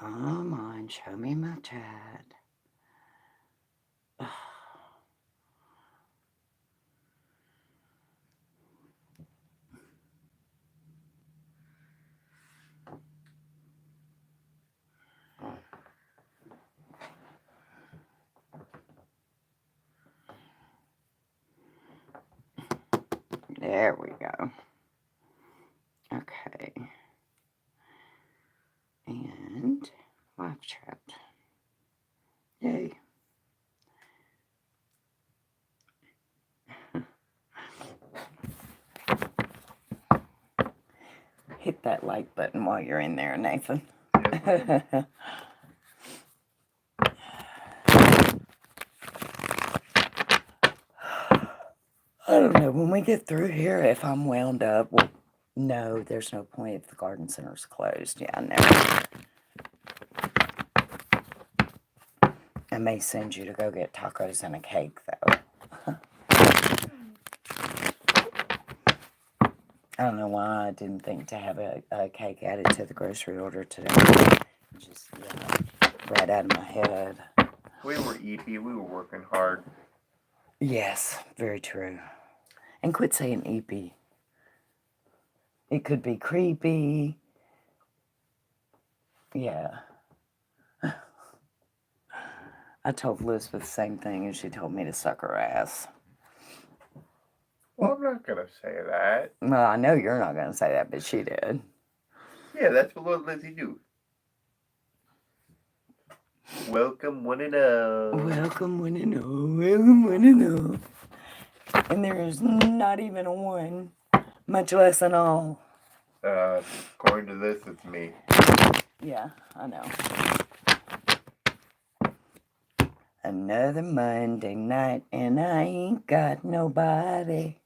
Come on, show me my chat. There we go. Okay. And live chat. Yay. Hit that like button while you're in there, Nathan. I don't know. When we get through here, if I'm wound up, well, no, there's no point if the garden center's closed. Yeah, no. I may send you to go get tacos and a cake, though. I don't know why I didn't think to have a cake added to the grocery order today. Just right out of my head. We were EP. We were working hard. Yes, very true. And quit saying EP. It could be creepy. Yeah. I told Elizabeth the same thing, and she told me to suck her ass. Well, I'm not going to say that. Well, I know you're not going to say that, but she did. Yeah, that's what little Lizzie do. Welcome, one and all. Welcome, one and all. Welcome, one and all. And there is not even a one, much less an all. According to this, it's me. Yeah, I know. Another Monday night, and I ain't got nobody.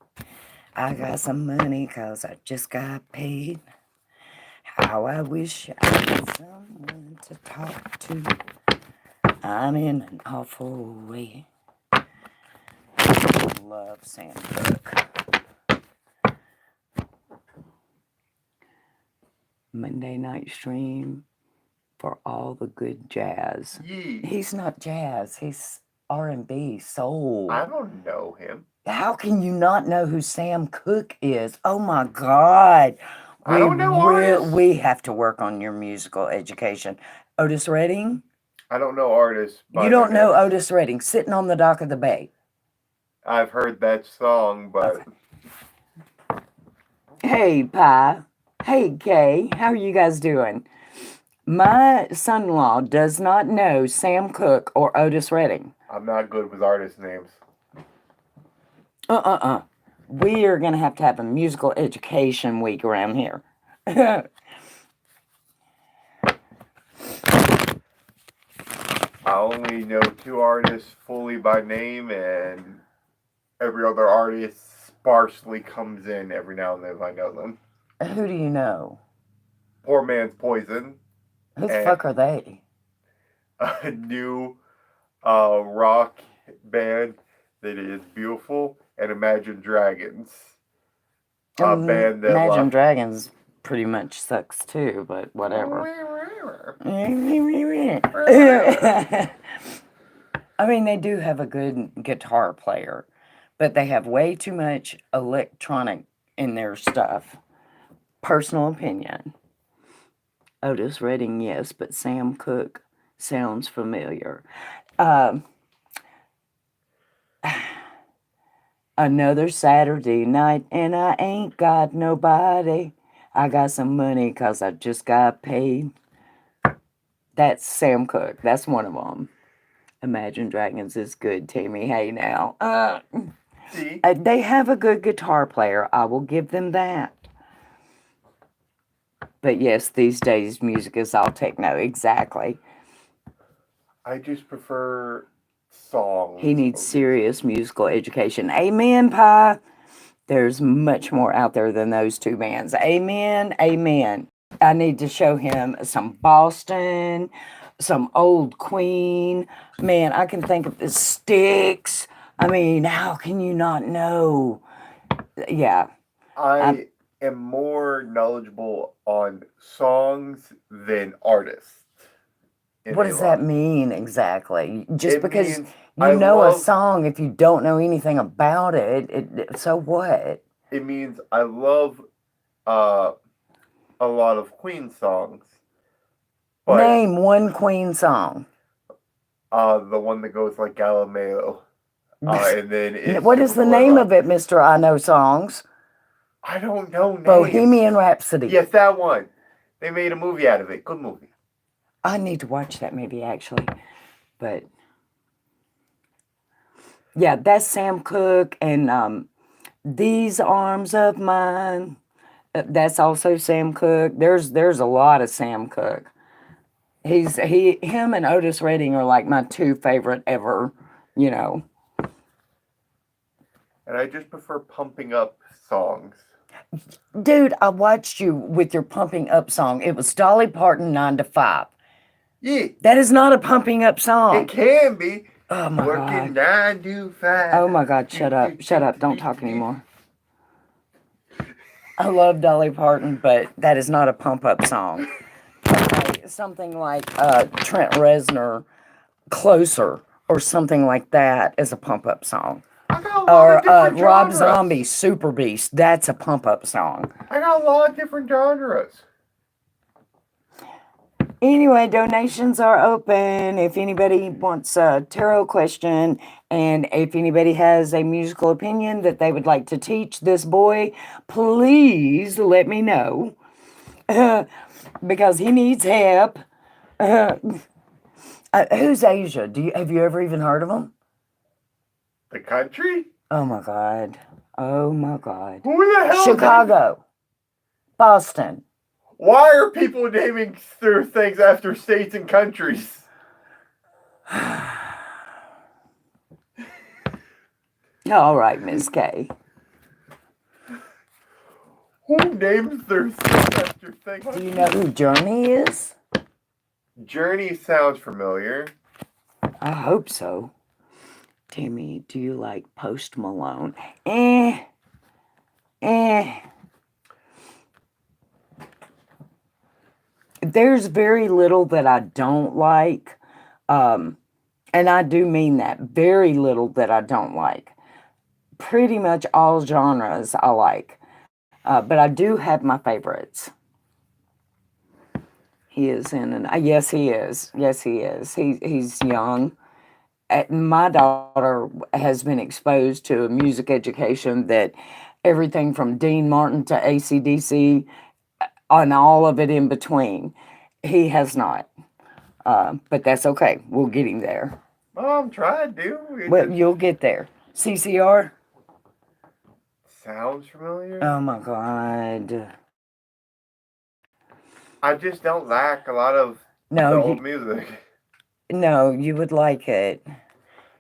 I got some money, 'cause I just got paid. How I wish I had someone to talk to. I'm in an awful way. I love Sam Cooke. Monday night stream for all the good jazz. Yee. He's not jazz. He's R&B, soul. I don't know him. How can you not know who Sam Cooke is? Oh my God. I don't know artists. We have to work on your musical education. Otis Redding? I don't know artists. You don't know Otis Redding, Sitting on the Dock of the Bay. I've heard that song, but... Okay. Hey, Pi. Hey, Kay. How are you guys doing? My son-in-law does not know Sam Cooke or Otis Redding. I'm not good with artist names. We are going to have a musical education week around here. I only know 2 artists fully by name, and every other artist sparsely comes in every now and then if I know them. Who do you know? Poor Man's Poison. Who the fuck are they? A new rock band that is beautiful, and Imagine Dragons. A band that Imagine Dragons pretty much sucks too, but whatever. I mean, they do have a good guitar player, but they have way too much electronic in their stuff. Personal opinion. Otis Redding, yes, but Sam Cooke sounds familiar. Another Saturday night, and I ain't got nobody. I got some money, 'cause I just got paid. That's Sam Cooke. That's one of them. Imagine Dragons is good, Timmy. Hey, now. They have a good guitar player. I will give them that. But yes, these days music is all techno. Exactly. I just prefer songs. He needs serious musical education. Amen, Pi. There's much more out there than those 2 bands. Amen, amen. I need to show him some Boston, some old Queen. Man, I can think of the Styx. I mean, how can you not know? Yeah. I am more knowledgeable on songs than artists. in What a does that line. mean exactly? Just It because means you I know a love. song, if you don't know anything about so what? It means I love uh, a lot of Queen songs, but Name one Queen song. the one that goes like Galileo, and then it's What is the typical name ever. of it, Mr. I Know Songs? I don't know names. Bohemian Rhapsody. Yes, that one. They made a movie out of it. Good movie. I need to watch that movie actually. But yeah, that's Sam Cooke and These Arms of Mine. That's also Sam Cooke. There's a lot of Sam Cooke. Him and Otis Redding are like my two favorite ever, you know. And I just prefer pumping up songs. Dude, I watched you with your pumping up song. It was Dolly Parton 9 to 5. Yeah. That is not a pumping up song. It can be. Oh my Working God. 9 to 5. Oh my God, shut up. Shut up. Don't talk anymore. I love Dolly Parton, but that is not a pump up song. Okay, something like Trent Reznor, Closer, or something like that is a pump up song. I got a lot of different Rob genres. Zombie, Super Beast, that's a pump up song. I got a lot of different genres. Anyway, donations are open. If anybody wants a tarot question, and if anybody has a musical opinion that they would like to teach this boy, please let me know. Because he needs help. Who's Asia? Have you ever even heard of him? The country? Oh my God. Oh my God. Who the hell? Chicago. Boston. Why are people naming their things after states and countries? All right, Miss K. Who names their things after things? Do you know who Journey is? Journey sounds familiar. I hope so. Timmy, do you like Post Malone? There's very little that I don't like. And I do mean that. Very little that I don't like. Pretty much all genres I like. But I do have my favorites. He is in an... Yes, he is. Yes, he is. He's young. My daughter has been exposed to a music education that everything from Dean Martin to AC/DC and all of it in between. He has not. But that's okay. We'll get him there. I'm trying to. Well, you'll get there. CCR? Sounds familiar. Oh my God. I just don't like a lot of the old music. No, you would like it.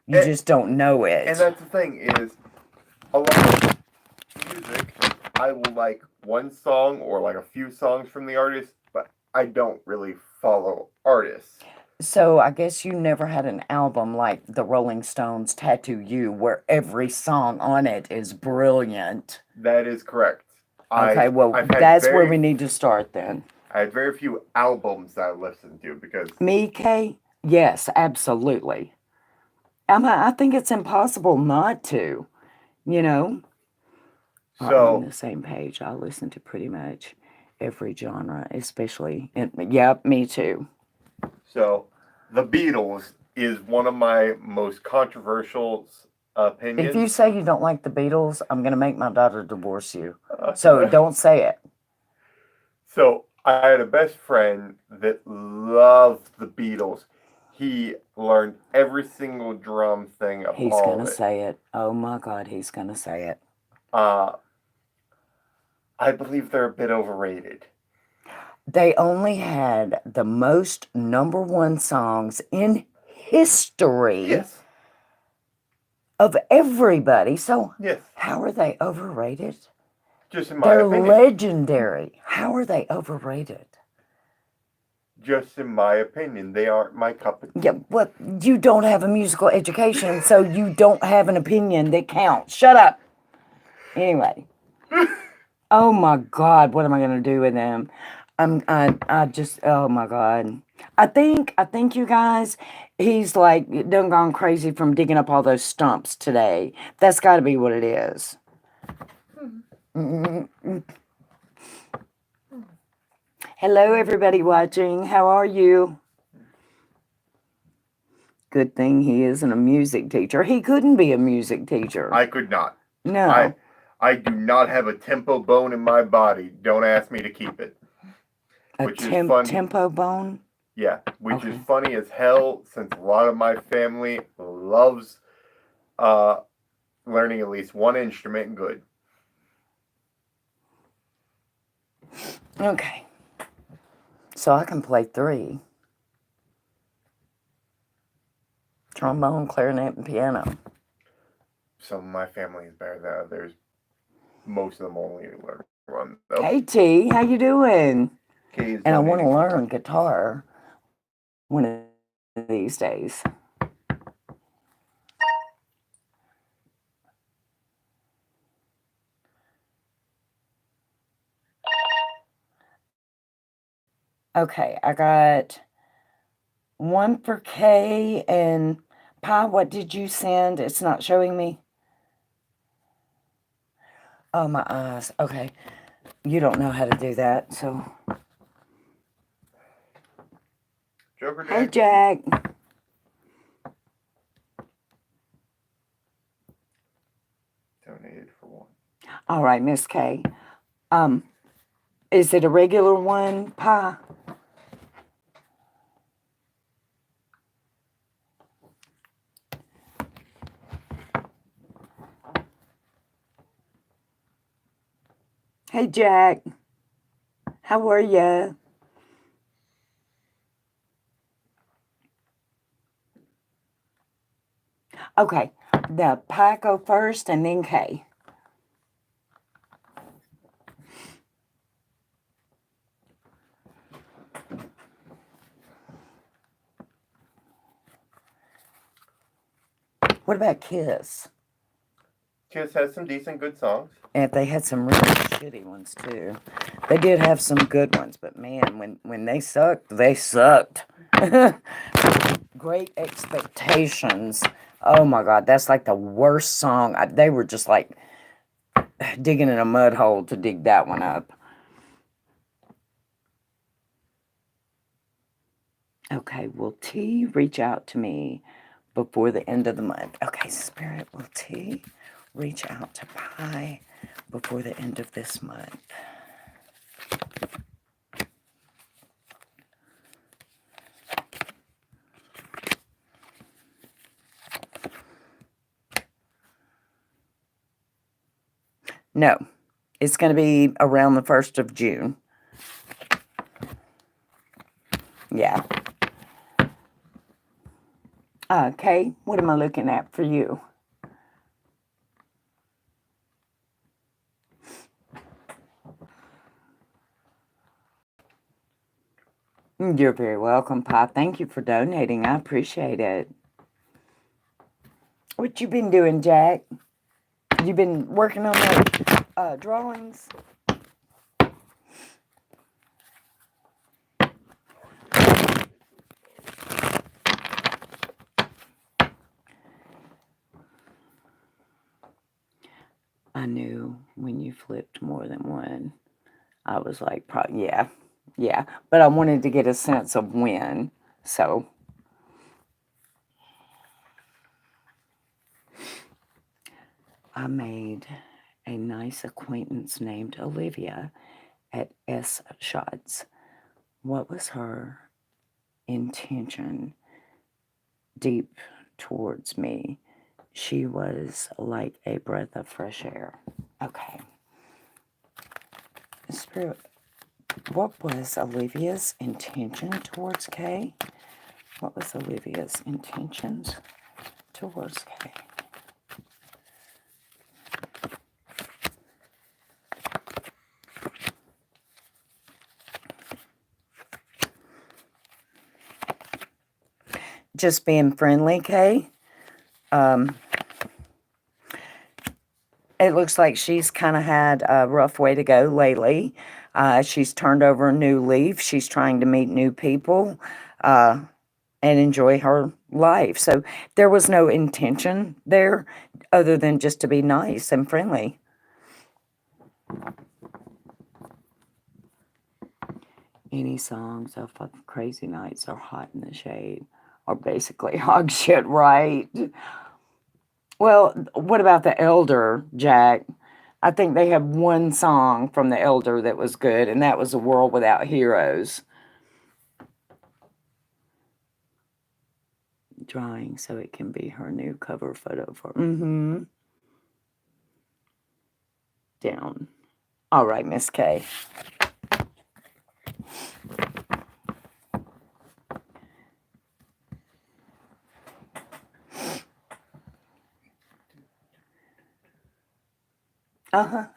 You just don't know it. And that's the thing is, a lot of music, I will like one song or like a few songs from the artist, but I don't really follow artists. So I guess you never had an album like the Rolling Stones' Tattoo You, where every song on it is brilliant. That is correct. Okay, well, that's where we need to start then. I had very few albums that I listened to because... Me, Kay? Yes, absolutely. I think it's impossible not to, you know? So, I'm on the same page. I listen to pretty much every genre, especially... Yep, me too. So, the Beatles is one of my most controversial opinions. If you say you don't like the Beatles, I'm going to make my daughter divorce you. So don't say it. So, I had a best friend that loved the Beatles. He learned every single drum thing of He's all going of to it. say it. Oh my God, he's going to say it. I believe they're a bit overrated. They only had the most #1 songs in history. Yes. Of everybody. So yes. How are they overrated? Just in my opinion. They're legendary. How are they overrated? Just in my opinion. They aren't my cup of tea. Yeah, well, you don't have a musical education, so you don't have an opinion that counts. Shut up. Anyway. Oh my God, what am I going to do with them? I just, oh my God. I think you guys, he's like done gone crazy from digging up all those stumps today. That's got to be what it is. Mm. Hello, everybody watching. How are you? Good thing he isn't a music teacher. He couldn't be a music teacher. I could not. No. I do not have a tempo bone in my body. Don't ask me to keep it. A Which is funny. tempo bone? Yeah, which is Okay. funny as hell since a lot of my family loves learning at least one instrument good. Okay. So I can play 3. Trombone, clarinet, and piano. Some of my family is better than others. Most of them only learn one though. Hey T, how you doing? K is And I want to donating. learn guitar one of these days. Okay, I got 1 for K and Pi. What did you send? It's not showing me. Oh, my eyes. Okay. You don't know how to do that, so. Joker Hey, Jack. Jack. Donated for 1. All right, Miss K. Is it a regular one, Pi? Hey, Jack. How are ya? Okay, the Pi go first and then K. What about Kiss? Kiss has some decent good songs. And they had some really shitty ones too. They did have some good ones, but man, when they sucked, they sucked. Great Expectations. Oh my God, that's like the worst song. They were just like digging in a mud hole to dig that one up. Okay, will T reach out to me before the end of the month? Okay, Spirit, will T reach out to Pi before the end of this month? No, it's going to be around the 1st of June. Yeah. Okay, what am I looking at for you? You're very welcome, Pi. Thank you for donating. I appreciate it. What you been doing, Jack? You been working on the drawings? I knew when you flipped more than one. I was like, probably, yeah. But I wanted to get a sense of when, so. I made a nice acquaintance named Olivia at S Shots. What was her intention deep towards me? She was like a breath of fresh air. Okay. Spirit, what was Olivia's intention towards Kay? What was Olivia's intentions towards Kay? Just being friendly, Kay. And It looks like she's kind of had a rough way to go lately. She's turned over a new leaf. She's trying to meet new people and enjoy her life. So there was no intention there other than just to be nice and friendly. Any songs of Crazy Nights or Hot in the Shade are basically hog shit, right? Well, what about the Elder, Jack? I think they have one song from the Elder that was good, and that was A World Without Heroes. Drawing so it can be her new cover photo for. Down. All right, Miss K.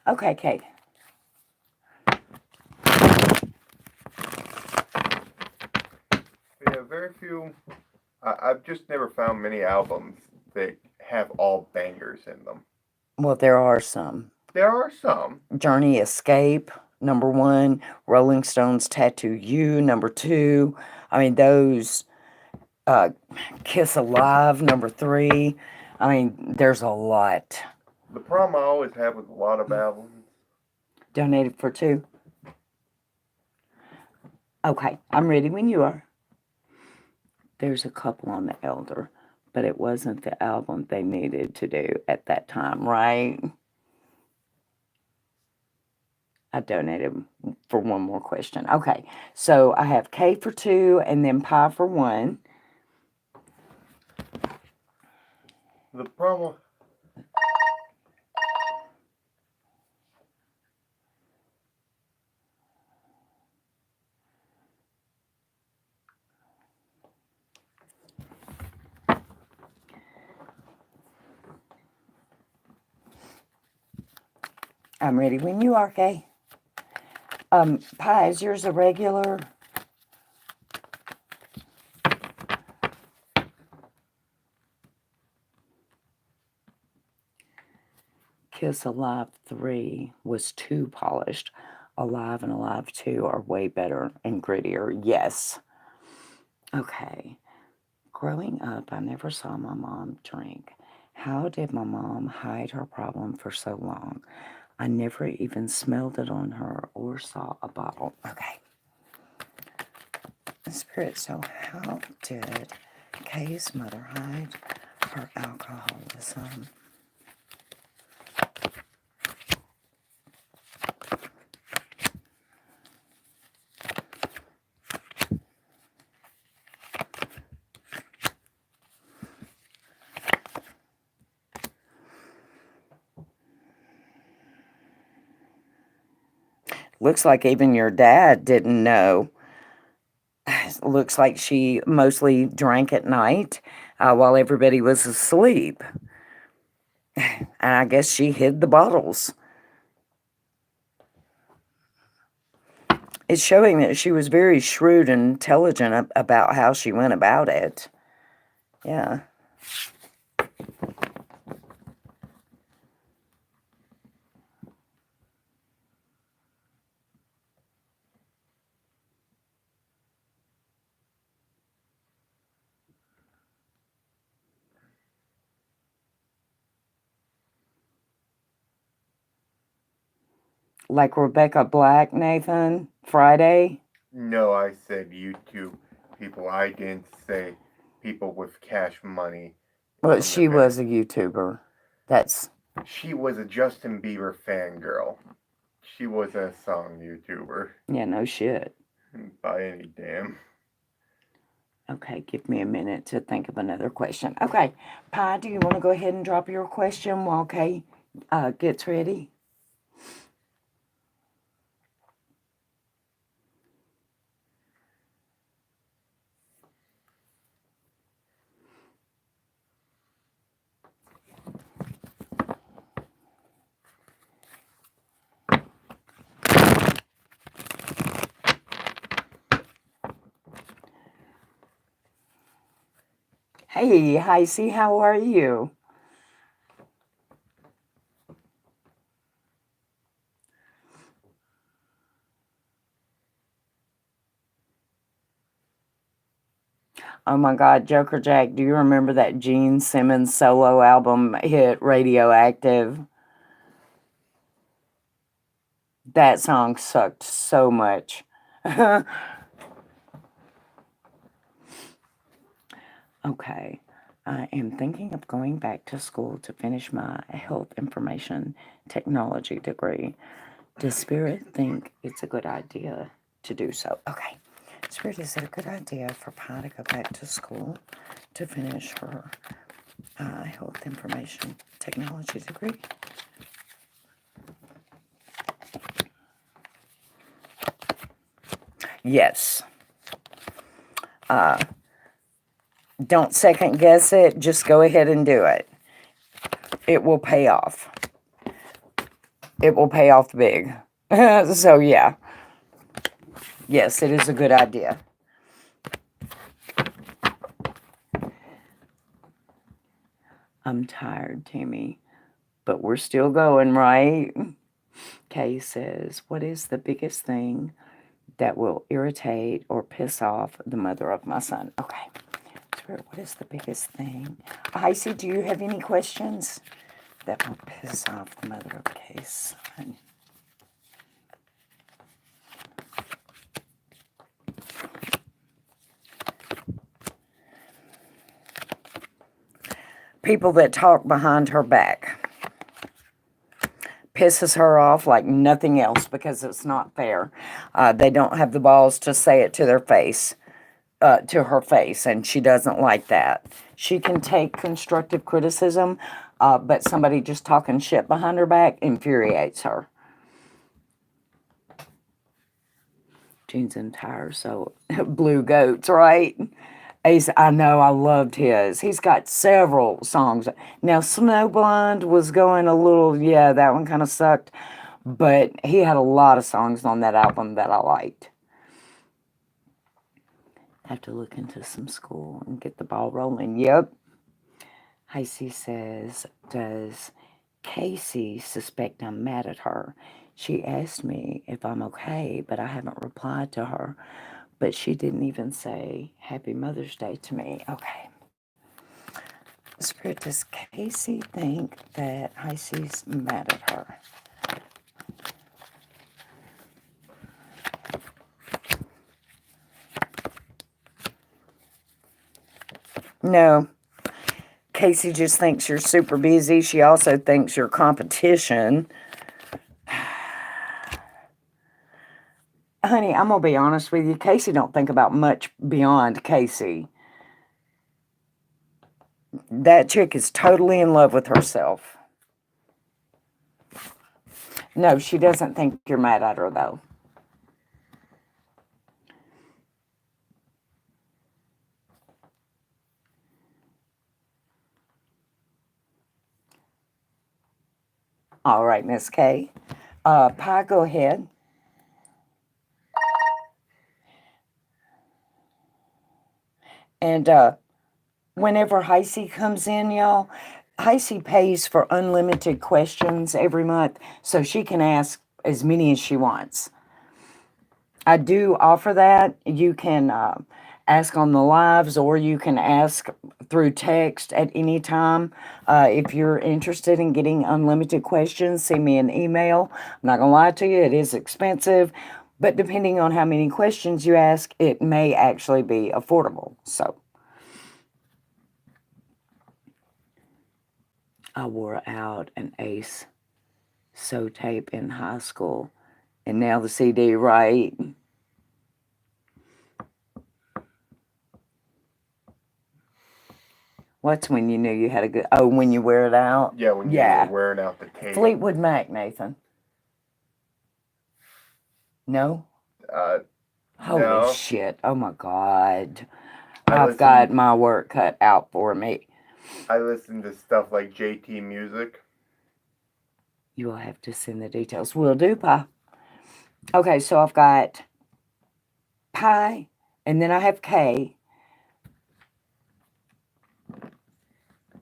Okay, Kate. Yeah, very few. I've just never found many albums that have all bangers in them. Well, there are some. There are some. Journey Escape, number 1. Rolling Stones Tattoo You, number 2. I mean, those. Kiss Alive, number 3. I mean, there's a lot. The problem I always have with a lot of albums. Donated for 2. Okay, I'm ready when you are. There's a couple on the Elder, but it wasn't the album they needed to do at that time, right? I donated for one more question. Okay, so I have K for 2 and then Pi for 1. The problem. I'm ready when you are, Kay. Pi, is yours a regular? Kiss Alive 3 was too polished. Alive and Alive 2 are way better and grittier. Yes. Okay. Growing up, I never saw my mom drink. How did my mom hide her problem for so long? I never even smelled it on her or saw a bottle. Okay. Spirit, so how did Kay's mother hide her alcoholism? Looks like even your dad didn't know. Looks like she mostly drank at night while everybody was asleep. And I guess she hid the bottles. It's showing that she was very shrewd and intelligent about how she went about it. Yeah. Like Rebecca Black, Nathan, Friday. No, I said YouTube people. I didn't say people with cash money. Well, she was a YouTuber. She was a Justin Bieber fangirl. She was a song YouTuber. Yeah, no shit. By any damn. Okay, give me a minute to think of another question. Okay, Pi, do you want to go ahead and drop your question while Kay gets ready? Hey, Heisey, how are you? Oh my God, Joker Jack, do you remember that Gene Simmons solo album hit Radioactive? That song sucked so much. Okay, I am thinking of going back to school to finish my health information technology degree. Does Spirit think it's a good idea to do so? Okay. Spirit, is it a good idea for Pi to go back to school to finish her health information technology degree? Yes. Don't second guess it. Just go ahead and do it. It will pay off. It will pay off big. So, yeah. Yes, it is a good idea. I'm tired, Tammy, but we're still going, right? Kay says, what is the biggest thing that will irritate or piss off the mother of my son? Okay. Spirit, what is the biggest thing? Icy, do you have any questions that will piss off the mother of Kay's son? People that talk behind her back. Pisses her off like nothing else because it's not fair. They don't have the balls to say it to their face, to her face, and she doesn't like that. She can take constructive criticism, but somebody just talking shit behind her back infuriates her. Jeans and tires, so Blue Goats, right? Ace, I know, I loved his. He's got several songs. Now, Snowblind was going a little, yeah, that one kind of sucked. But he had a lot of songs on that album that I liked. Have to look into some school and get the ball rolling. Yep. Heisey says, does Casey suspect I'm mad at her? She asked me if I'm okay, but I haven't replied to her. But she didn't even say Happy Mother's Day to me. Okay. Spirit, does Casey think that Heisey's mad at her? No. Casey just thinks you're super busy. She also thinks you're competition. Honey, I'm going to be honest with you. Casey don't think about much beyond Casey. That chick is totally in love with herself. No, she doesn't think you're mad at her, though. All right, Miss K. Pi, go ahead. And whenever Heisey comes in, y'all, Heisey pays for unlimited questions every month, so she can ask as many as she wants. I do offer that. You can ask on the lives, or you can ask through text at any time. If you're interested in getting unlimited questions, send me an email. I'm not going to lie to you, it is expensive, but depending on how many questions you ask, it may actually be affordable. So I wore out an Ace So tape in high school, and now the CD, right? What's when you knew you had a good... Oh, when you wear it out? Yeah, when you were wearing out the tape. Fleetwood Mac, Nathan. No? Holy no. shit. Oh, my God. I've got my work cut out for me. I listen to stuff like JT Music. You will have to send the details. Will do, Pi. Okay, so I've got Pi, and then I have K.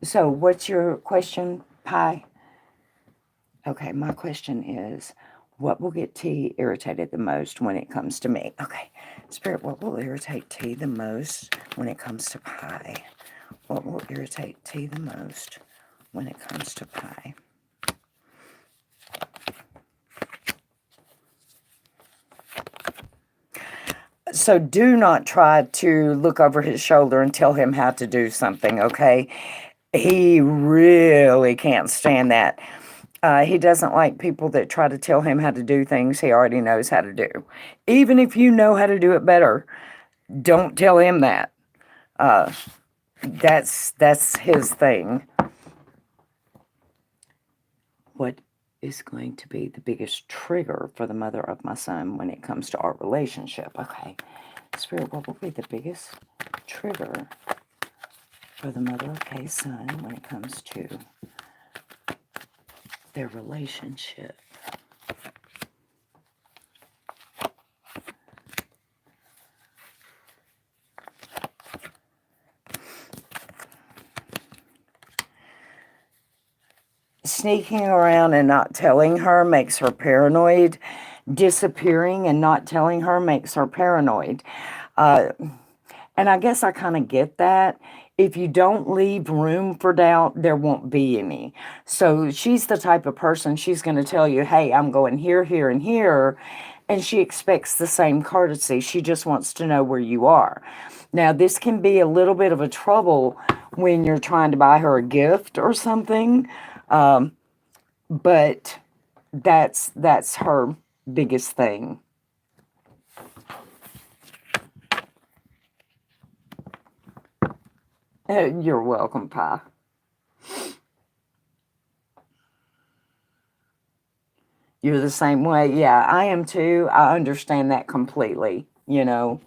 So what's your question, Pi? Okay, my question is, What will get T irritated the most when it comes to me? Okay, Spirit, what will irritate T the most when it comes to pie? What will irritate T the most when it comes to pie? So do not try to look over his shoulder and tell him how to do something, okay? He really can't stand that. He doesn't like people that try to tell him how to do things he already knows how to do. Even if you know how to do it better, don't tell him that. That's his thing. What is going to be the biggest trigger for the mother of my son when it comes to our relationship? Okay. Spirit, what will be the biggest trigger for the mother of K's son when it comes to their relationship? Sneaking around and not telling her makes her paranoid. Disappearing and not telling her makes her paranoid. And I guess I kind of get that. If you don't leave room for doubt, there won't be any. So she's the type of person, she's going to tell you, hey, I'm going here, here, and here. And she expects the same courtesy. She just wants to know where you are. Now, this can be a little bit of a trouble when you're trying to buy her a gift or something. But that's her biggest thing. You're welcome, Pie. You're the same way. Yeah, I am too. I understand that completely, you know.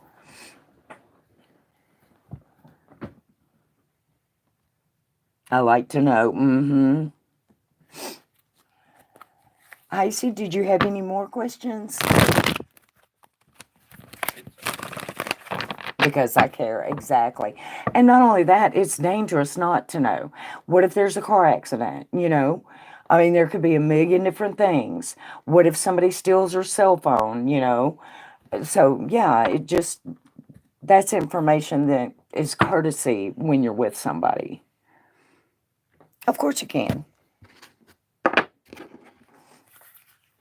I like to know. Mm-hmm. Icy, did you have any more questions? Because I care, exactly. And not only that, it's dangerous not to know. What if there's a car accident, you know? I mean, there could be a million different things. What if somebody steals her cell phone, you know? So, yeah, that's information that is courtesy when you're with somebody. Of course you can.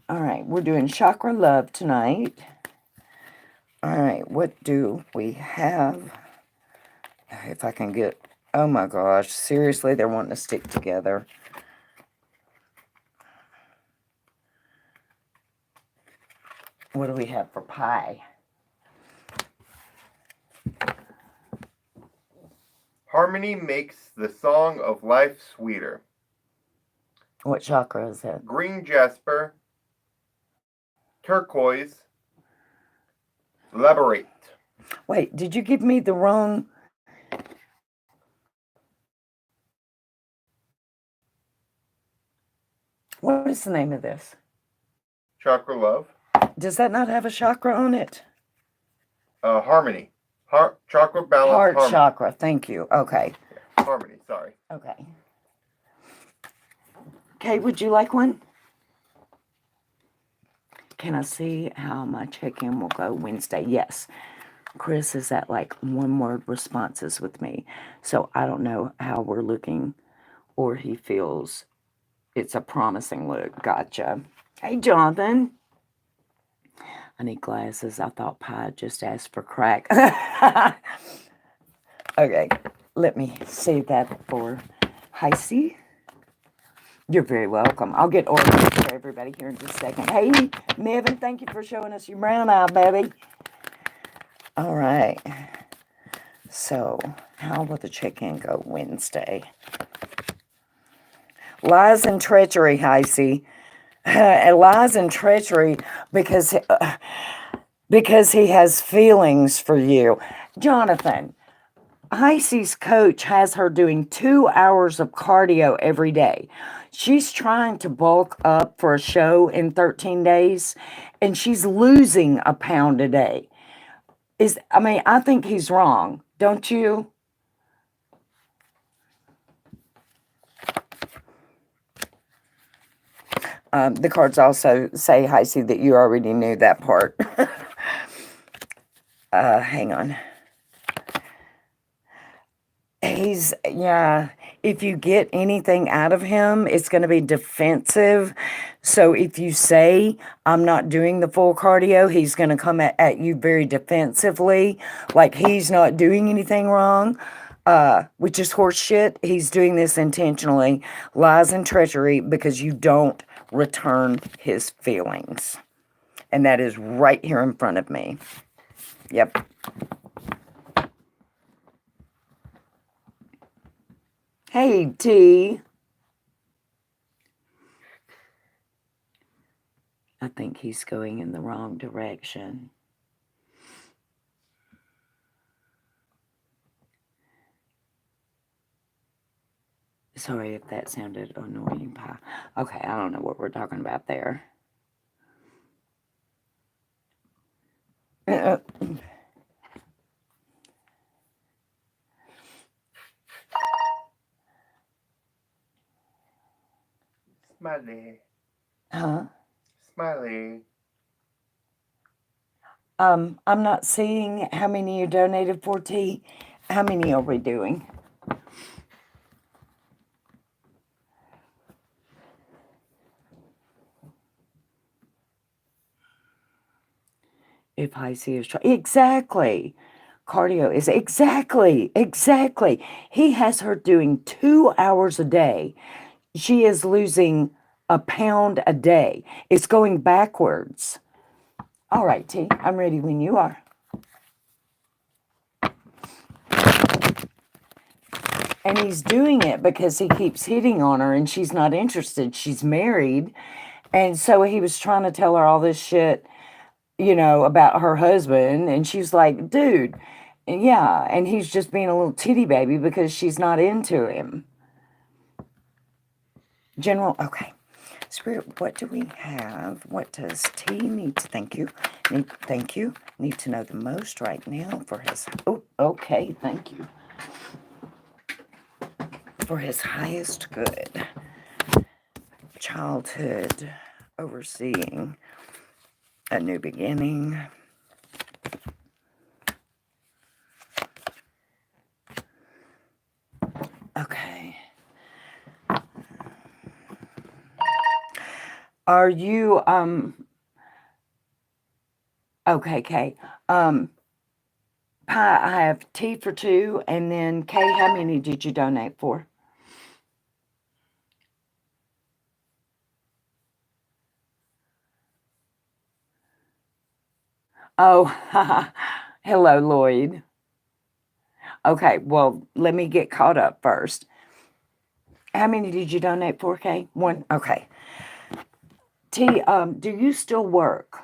All right, we're doing chakra love tonight. All right, what do we have? If I can get, oh my gosh, seriously, they're wanting to stick together. What do we have for pie? Harmony makes the song of life sweeter. What chakra is it? Green jasper, turquoise, labradorite. Wait, did you give me the wrong? What is the name of this? Chakra love. Does that not have a chakra on it? Harmony. Chakra balance. Heart harmony. chakra. Thank you. Okay. Yeah, harmony. Sorry. Okay. Okay, would you like one? Can I see how my check-in will go Wednesday? Yes. Chris is at like one-word responses with me. So I don't know how we're looking or he feels it's a promising look. Gotcha. Hey, Jonathan. I need glasses. I thought Pie just asked for crack. Okay, let me save that for Heisey. You're very welcome. I'll get ordered for everybody here in just a second. Hey, Mevin, thank you for showing us your brown eye, baby. All right. So, how will the check-in go Wednesday? Lies and treachery, Heisey. Lies and treachery because he has feelings for you. Jonathan, Heisey's coach has her doing 2 hours of cardio every day. She's trying to bulk up for a show in 13 days, and she's losing a pound a day. I think he's wrong, don't you? The cards also say, Heisey, that you already knew that part. Hang on. Yeah, if you get anything out of him, it's going to be defensive. So if you say, I'm not doing the full cardio, he's going to come at you very defensively, like he's not doing anything wrong, which is horse shit. He's doing this intentionally, lies and treachery, because you don't return his feelings. And that is right here in front of me. Yep. Hey, T. I think he's going in the wrong direction. Sorry if that sounded annoying, Pie. Okay, I don't know what we're talking about there. Smiley. Huh? Smiley. I'm not seeing how many you donated for, T. How many are we doing? If Heisey is trying. Exactly. Cardio is exactly. He has her doing 2 hours a day. She is losing a pound a day. It's going backwards. All right, T, I'm ready when you are. And he's doing it because he keeps hitting on her and she's not interested. She's married. And so he was trying to tell her all this shit, about her husband. And she's like, dude, yeah. And he's just being a little titty baby because she's not into him. General, okay. Spirit, what do we have? What does T need to thank you? Need to know the most right now for his, oh, okay, thank you. For his highest good. Childhood, overseeing a new beginning. Okay. Are you, okay, Kay. Pie, I have T for 2, and then Kay, how many did you donate for? Oh, hello, Lloyd. Okay, well, let me get caught up first. How many did you donate for, Kay? 1? Okay. T, do you still work?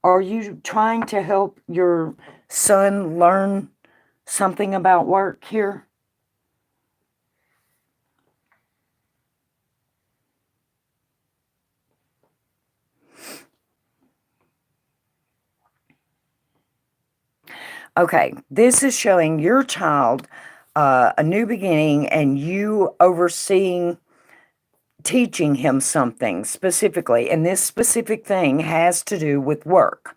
Are you trying to help your son learn something about work here? Okay, this is showing your child a new beginning and you overseeing, teaching him something specifically. And this specific thing has to do with work.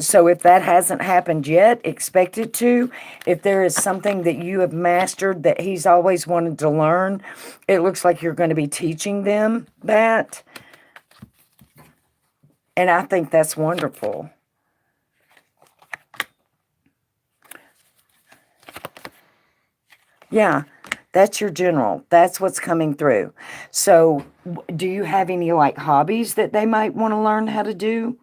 So if that hasn't happened yet, expect it to. If there is something that you have mastered that he's always wanted to learn, it looks like you're going to be teaching them that. And I think that's wonderful. Yeah, that's your general. That's what's coming through. So do you have any like hobbies that they might want to learn how to do?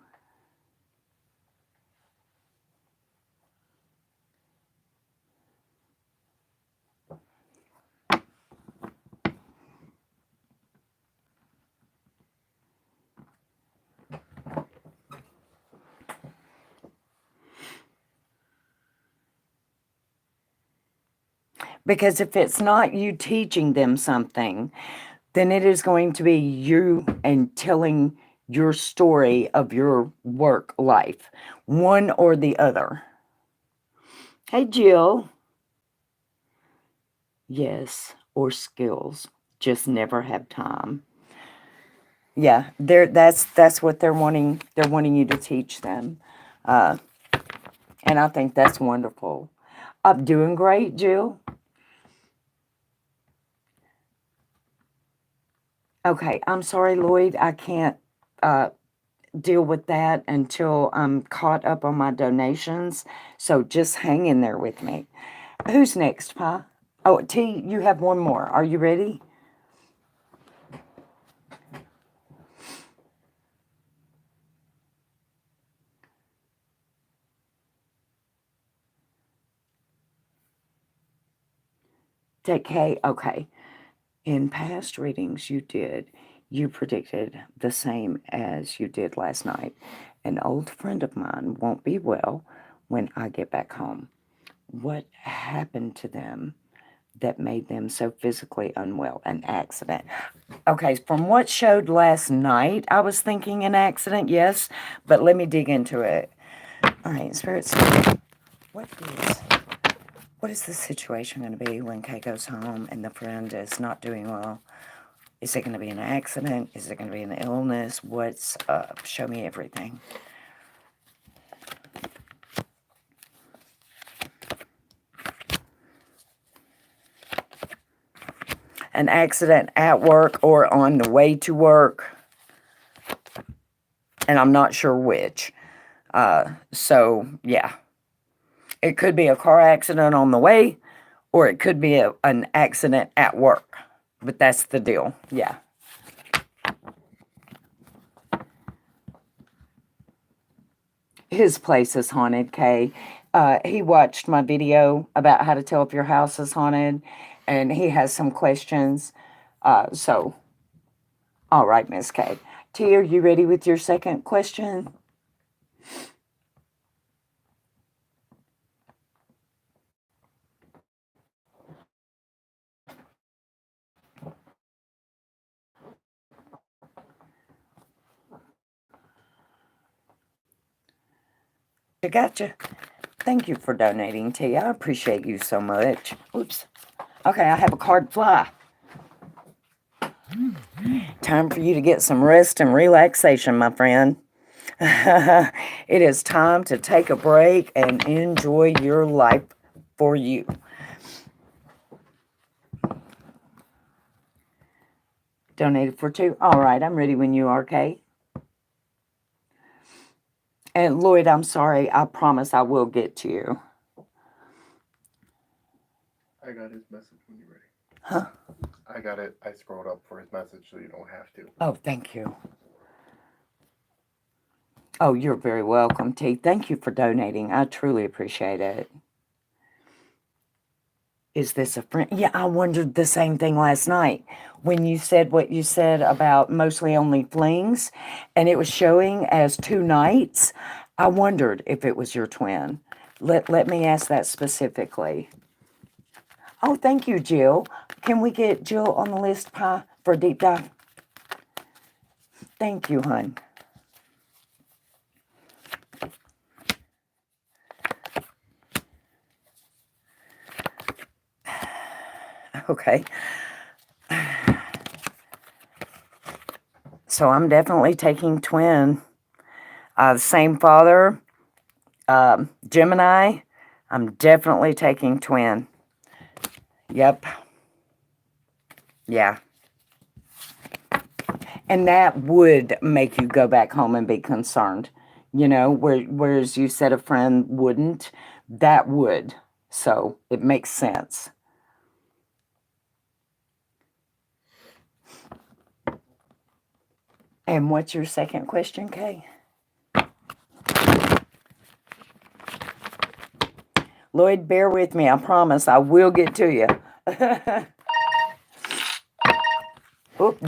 Because if it's not you teaching them something, then it is going to be you and telling your story of your work life, one or the other. Hey, Jill. Yes, or skills. Just never have time. Yeah, that's what they're wanting. They're wanting you to teach them, and I think that's wonderful. I'm doing great, Jill. Okay, I'm sorry, Lloyd. I can't uh, deal with that until I'm caught up on my donations. So just hang in there with me. Who's next, Pa? Oh, T, you have one more. Are you ready? Take K. Okay. In past readings you predicted the same as you did last night. An old friend of mine won't be well when I get back home. What happened to them that made them so physically unwell? An accident. Okay, from what showed last night, I was thinking an accident, yes, but let me dig into it. All right, spirits, what is what is the situation going to be when Kay goes home and the friend is not doing well? Is it going to be an accident? Is it going to be an illness? What's up? Show me everything. An accident at work or on the way to work. And I'm not sure which. So, yeah. It could be a car accident on the way, or it could be an accident at work. But that's the deal. Yeah. His place is haunted, Kay. He watched my video about how to tell if your house is haunted, and he has some questions. So, all right, Miss Kay. T, are you ready with your second question? I gotcha. Thank you for donating, T. I appreciate you so much. Oops. Okay, I have a card fly. Time for you to get some rest and relaxation, my friend. It is time to take a break and enjoy your life for you. Donated for two. All right, I'm ready when you are, Kate. And Lloyd, I'm sorry. I promise I will get to you. I got his message when you're ready. Huh? I got it. I scrolled up for his message so you don't have to. Oh, thank you. Oh, you're very welcome, T. Thank you for donating. I truly appreciate it. Is this a friend? Yeah, I wondered the same thing last night when you said what you said about mostly only flings, and it was showing as two nights. I wondered if it was your twin. Let me ask that specifically. Oh, thank you, Jill. Can we get Jill on the list, Pa, for a deep dive? Thank you, hon. Okay. So I'm definitely taking twin. Same father, Gemini. I'm definitely taking twin. Yep. Yeah. And that would make you go back home and be concerned, whereas you said a friend wouldn't, that would. So it makes sense. And what's your second question, Kay? Lloyd, bear with me. I promise I will get to you. Oop,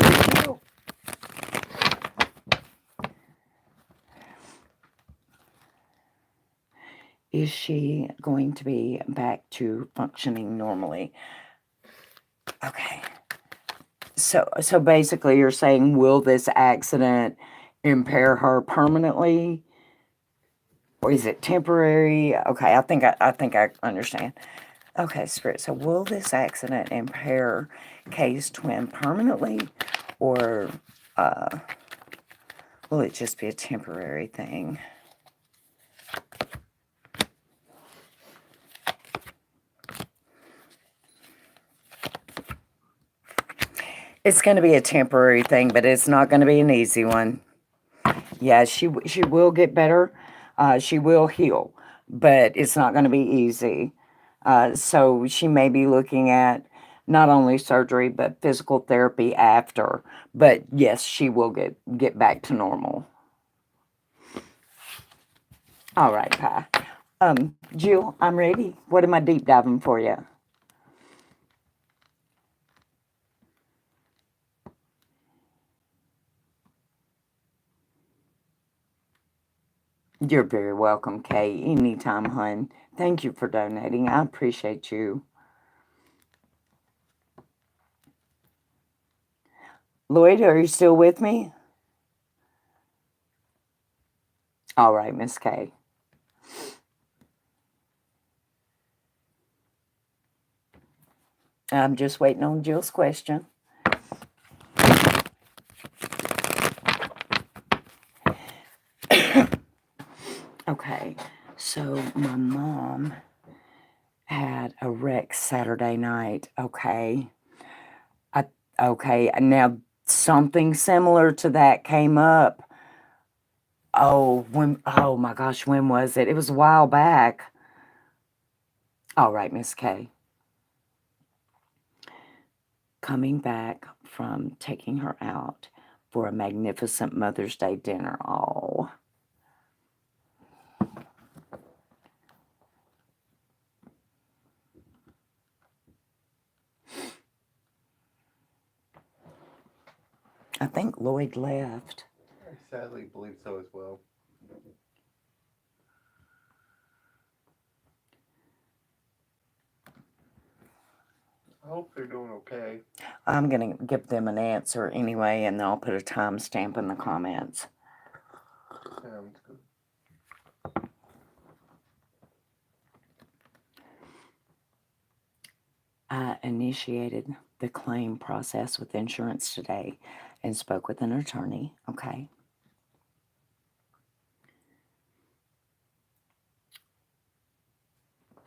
is she going to be back to functioning normally? Okay. So basically you're saying, will this accident impair her permanently? Or is it temporary? Okay, I think I understand. Okay, Spirit. So will this accident impair Kay's twin permanently? Or will it just be a temporary thing? It's going to be a temporary thing, but it's not going to be an easy one. Yeah, she will get better. She will heal, but it's not going to be easy. So she may be looking at not only surgery, but physical therapy after. But yes, she will get back to normal. All right, Pi. Jill, I'm ready. What am I deep diving for you? You're very welcome, Kay. Anytime, hun. Thank you for donating. I appreciate you. Lloyd, are you still with me? All right, Miss Kay. I'm just waiting on Jill's question. Okay, so my mom had a wreck Saturday night. Okay. Okay, now something similar to that came up. Oh, oh my gosh, when was it? It was a while back. All right, Miss Kay. Coming back from taking her out for a magnificent Mother's Day dinner. Oh. I think Lloyd left. I sadly believe so as well. I hope they're doing okay. I'm going to give them an answer anyway, and I'll put a timestamp in the comments. Sounds good. I initiated the claim process with insurance today and spoke with an attorney. Okay.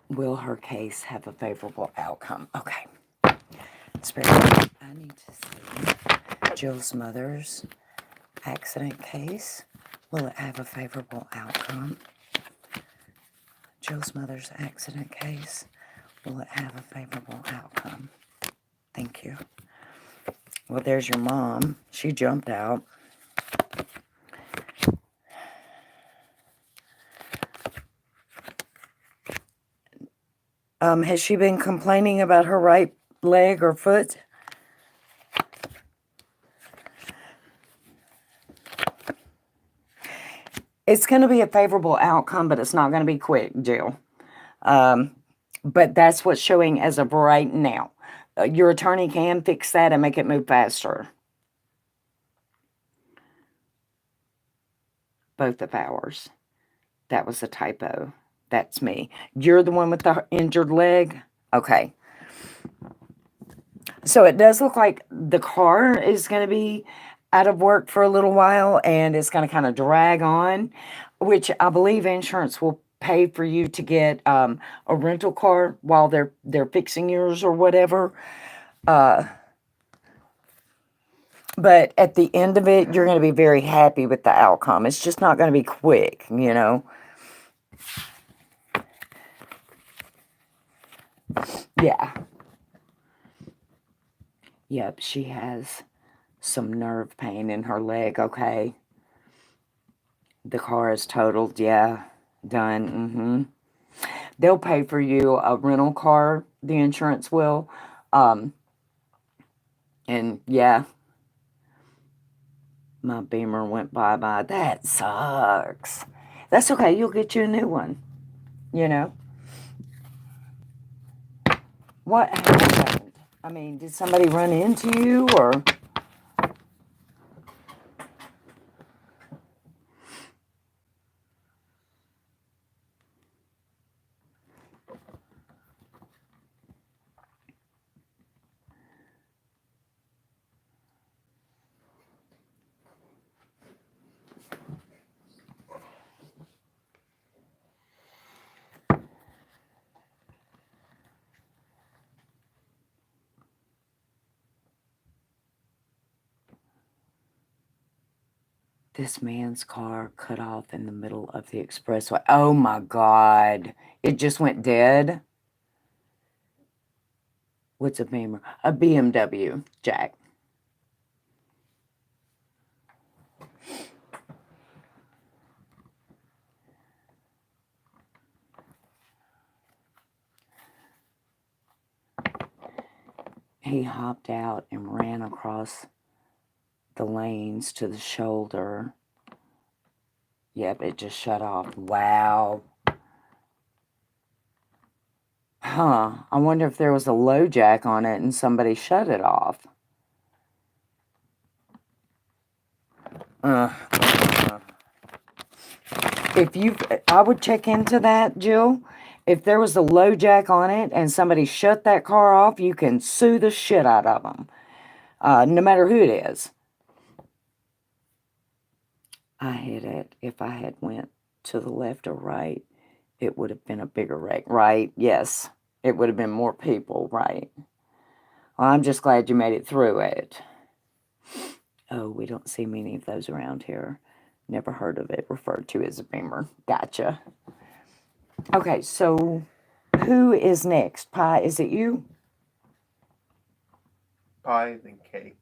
Will her case have a favorable outcome? Okay. Spirit, I need to see Jill's mother's accident case. Will it have a favorable outcome? Jill's mother's accident case. Will it have a favorable outcome? Thank you. Well, there's your mom. She jumped out. Has she been complaining about her right leg or foot? It's going to be a favorable outcome, but it's not going to be quick, Jill. But that's what's showing as of right now. Your attorney can fix that and make it move faster. Both of ours. That was a typo. That's me. You're the one with the injured leg? Okay. So it does look like the car is going to be out of work for a little while, and it's going to kind of drag on, which I believe insurance will pay for you to get a rental car while they're fixing yours or whatever. But at the end of it, you're going to be very happy with the outcome. It's just not going to be quick, you know. Yeah. Yep, she has some nerve pain in her leg, okay? The car is totaled, yeah. Done, They'll pay for you a rental car, the insurance will. And yeah, my Beamer went bye-bye. That sucks. That's okay, you'll get you a new one, you know? What happened? I mean, did somebody run into you, or? This man's car cut off in the middle of the expressway. Oh my God. It just went dead. What's a Beamer? A BMW, Jack. He hopped out and ran across the lanes to the shoulder. Yep, it just shut off. Wow. Huh. I wonder if there was a low jack on it and somebody shut it off. I would check into that, Jill. If there was a low jack on it and somebody shut that car off, you can sue the shit out of them. No matter who it is. I hit it. If I had went to the left or right, it would have been a bigger wreck, right? Yes. It would have been more people, right? Well, I'm just glad you made it through it. Oh, we don't see many of those around here. Never heard of it referred to as a Beamer. Gotcha. Okay, so who is next? Pi, is it you? Pi, then K.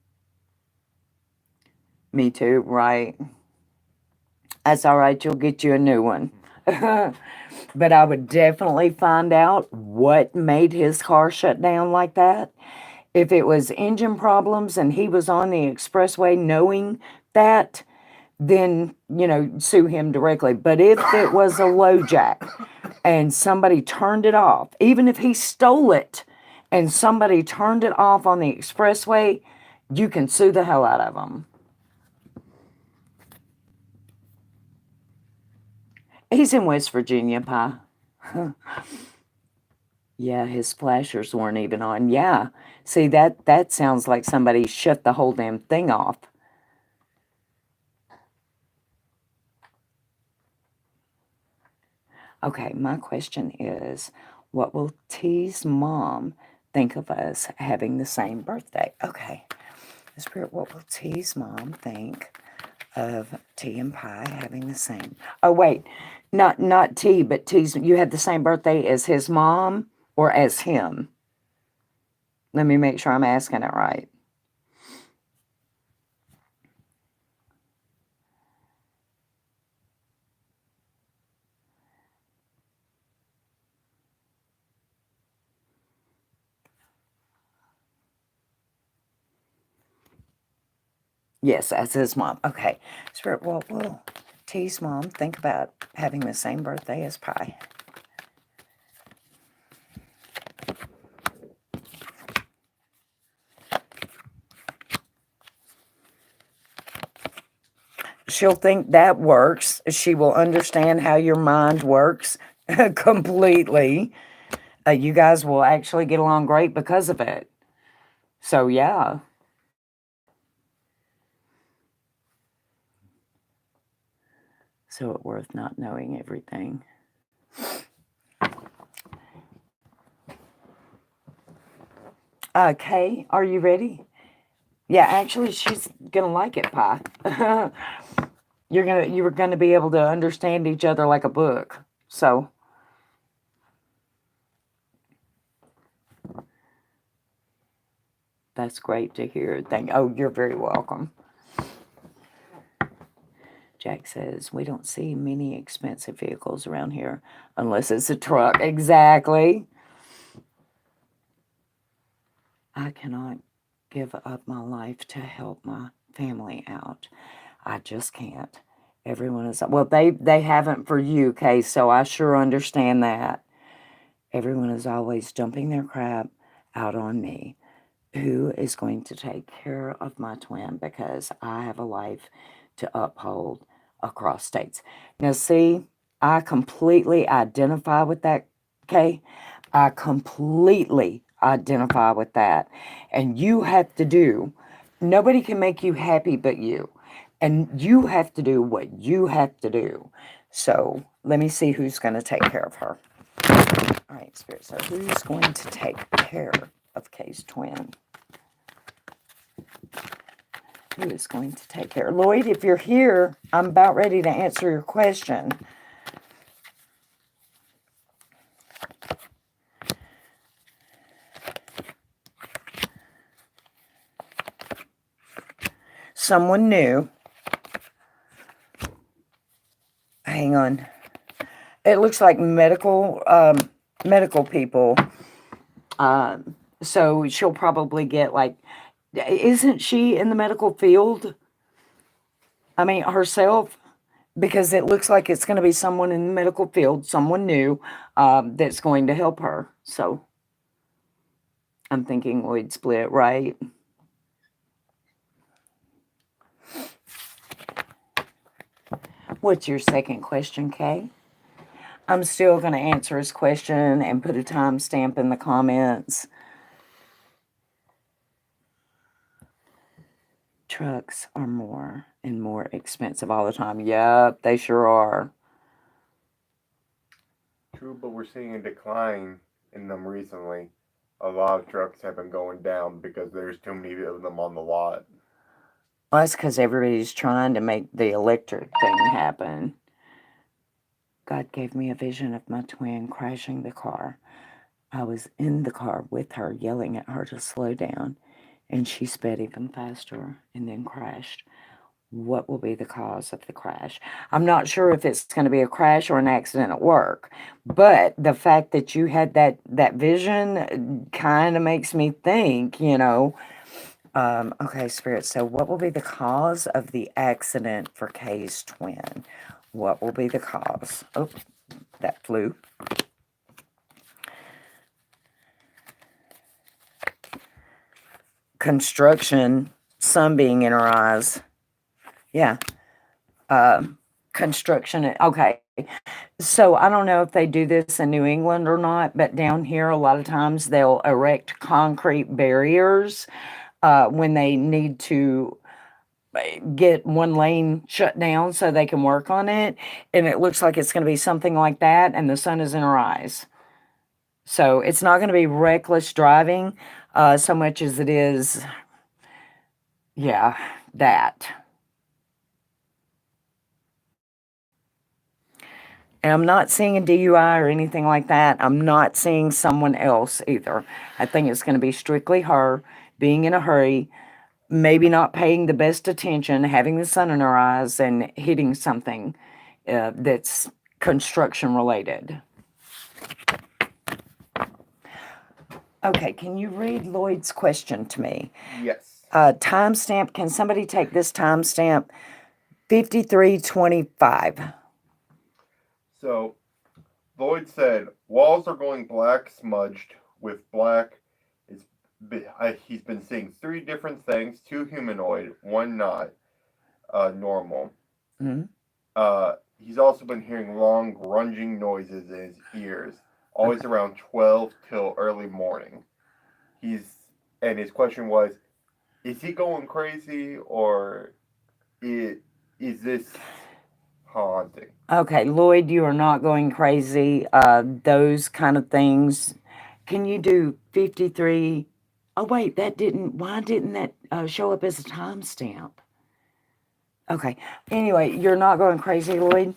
Me too, right? That's all right. You'll get you a new one. But I would definitely find out what made his car shut down like that. If it was engine problems and he was on the expressway knowing that, then, sue him directly. But if it was a low jack and somebody turned it off, even if he stole it and somebody turned it off on the expressway, you can sue the hell out of them. He's in West Virginia, Pi. Yeah, his flashers weren't even on. Yeah. See, that sounds like somebody shut the whole damn thing off. Okay, my question is, what will T's mom think of us having the same birthday? Okay. Spirit, what will T's mom think of T and Pi having the same? Oh, wait. Not T, but T's. You had the same birthday as his mom or as him? Let me make sure I'm asking it right. Yes, as his mom. Okay. Spirit, what will T's mom think about having the same birthday as Pi? She'll think that works. She will understand how your mind works completely. You guys will actually get along great because of it. So, yeah. So it's worth not knowing everything. Kay, are you ready? Yeah, actually, she's gonna like it, Pi. You're gonna be able to understand each other like a book. So, that's great to hear. Oh, you're very welcome. Jack says, we don't see many expensive vehicles around here unless it's a truck. Exactly. I cannot give up my life to help my family out. I just can't. Everyone is, well, they haven't for you, Kay, so I sure understand that. Everyone is always dumping their crap out on me. Who is going to take care of my twin because I have a life to uphold across states? Now, see, I completely identify with that, Kay. I completely identify with that. And you have to do, nobody can make you happy but you. And you have to do what you have to do. So let me see who's going to take care of her. All right, Spirit. So who's going to take care of Kay's twin? Who is going to take care? Lloyd, if you're here, I'm about ready to answer your question. Someone new. Hang on. It looks like medical people. So she'll probably get like, isn't she in the medical field? I mean, herself? Because it looks like it's going to be someone in the medical field, someone new, that's going to help her. So I'm thinking Lloyd split, right? What's your second question, Kay? I'm still going to answer his question and put a timestamp in the comments. Trucks are more and more expensive all the time. Yep, they sure are. True, but we're seeing a decline in them recently. A lot of trucks have been going down because there's too many of them on the lot. Well, that's because everybody's trying to make the electric thing happen. God gave me a vision of my twin crashing the car. I was in the car with her, yelling at her to slow down, and she sped even faster and then crashed. What will be the cause of the crash? I'm not sure if it's going to be a crash or an accident at work, but the fact that you had that vision kind of makes me think, okay, Spirit, so what will be the cause of the accident for Kay's twin? What will be the cause? Oh, that flew. Construction, sun being in her eyes. Yeah. Construction. Okay. So I don't know if they do this in New England or not, but down here, a lot of times they'll erect concrete barriers when they need to get one lane shut down so they can work on it. And it looks like it's going to be something like that. And the sun is in her eyes. So it's not going to be reckless driving so much as it is, yeah, that. And I'm not seeing a DUI or anything like that. I'm not seeing someone else either. I think it's going to be strictly her being in a hurry, maybe not paying the best attention, having the sun in her eyes, and hitting something that's construction related. Okay, can you read Lloyd's question to me? Yes. Timestamp, can somebody take this timestamp? 53:25. So, Lloyd said, walls are going black smudged with black. He's been seeing 3 different things, 2 humanoid, 1 not normal. Mm-hmm. He's also been hearing long grunging noises in his ears, always around 12 till early morning. And his question was, is he going crazy or is this haunting? Okay, Lloyd, you are not going crazy. Those kind of things. Can you do 53? Oh, wait, why didn't that show up as a timestamp? Okay, anyway, you're not going crazy, Lloyd.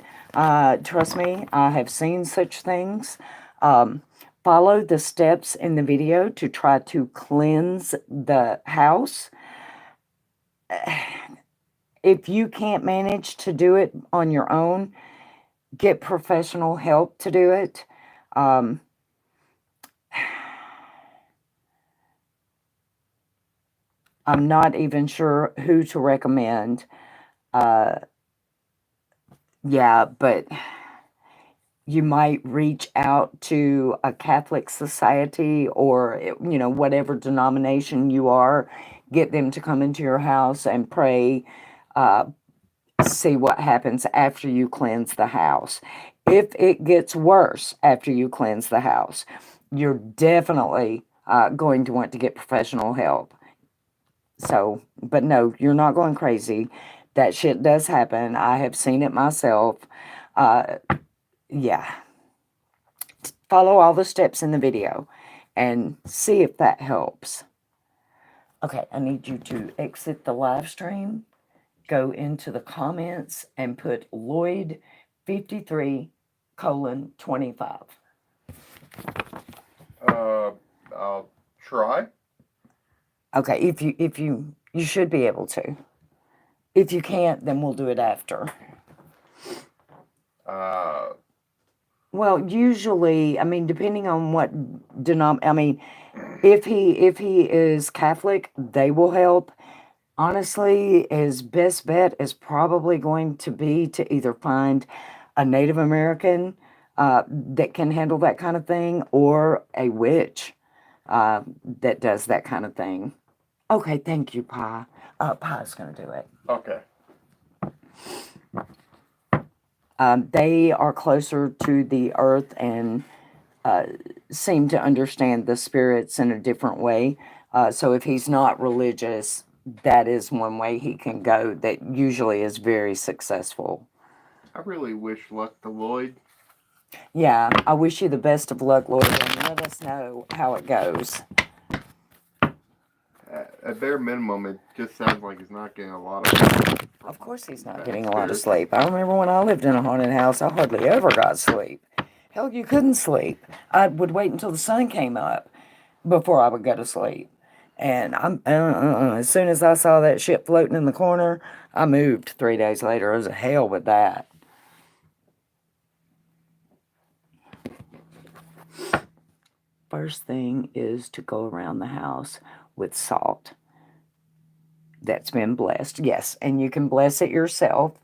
Trust me, I have seen such things. Follow the steps in the video to try to cleanse the house. If you can't manage to do it on your own, get professional help to do it. I'm not even sure who to recommend. Yeah, but you might reach out to a Catholic society or, whatever denomination you are. Get them to come into your house and pray. See what happens after you cleanse the house. If it gets worse after you cleanse the house, you're definitely going to want to get professional help. So, but no, you're not going crazy. That shit does happen. I have seen it myself. Yeah. Follow all the steps in the video and see if that helps. Okay, I need you to exit the live stream, go into the comments, and put Lloyd 53:25. I'll try. Okay, if you should be able to. If you can't, then we'll do it after. Well, usually, I mean, depending on what if he is Catholic, they will help. Honestly, his best bet is probably going to be to either find a Native American that can handle that kind of thing, or a witch that does that kind of thing. Okay, thank you, Pie. Pie's going to do it. Okay. They are closer to the earth and seem to understand the spirits in a different way. So if he's not religious, that is one way he can go that usually is very successful. I really wish luck to Lloyd. Yeah, I wish you the best of luck, Lloyd, and let us know how it goes. At bare minimum, it just sounds like he's not getting a lot of. Of course he's not getting a lot of sleep. I remember when I lived in a haunted house, I hardly ever got sleep. Hell, you couldn't sleep. I would wait until the sun came up before I would go to sleep. And as soon as I saw that shit floating in the corner, I moved 3 days later. It was a hell with that. First thing is to go around the house with salt that's been blessed. Yes, and you can bless it yourself.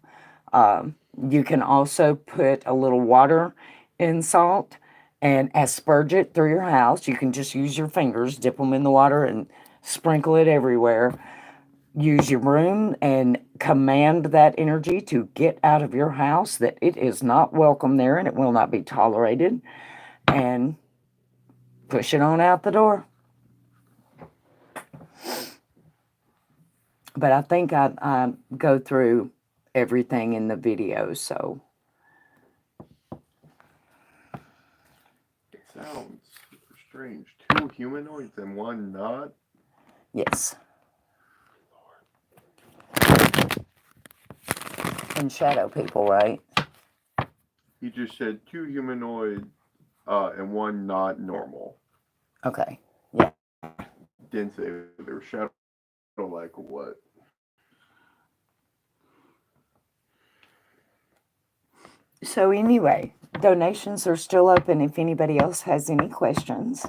You can also put a little water in salt and asperge it through your house. You can just use your fingers, dip them in the water, and sprinkle it everywhere. Use your broom and command that energy to get out of your house, that it is not welcome there and it will not be tolerated. And push it on out the door. But I think I go through everything in the video, so. It sounds super strange. 2 humanoids and 1 not? Yes. And shadow people, right? He just said 2 humanoid and 1 not normal. Okay. Yeah. Didn't say they were shadow like or what. So anyway, donations are still open if anybody else has any questions.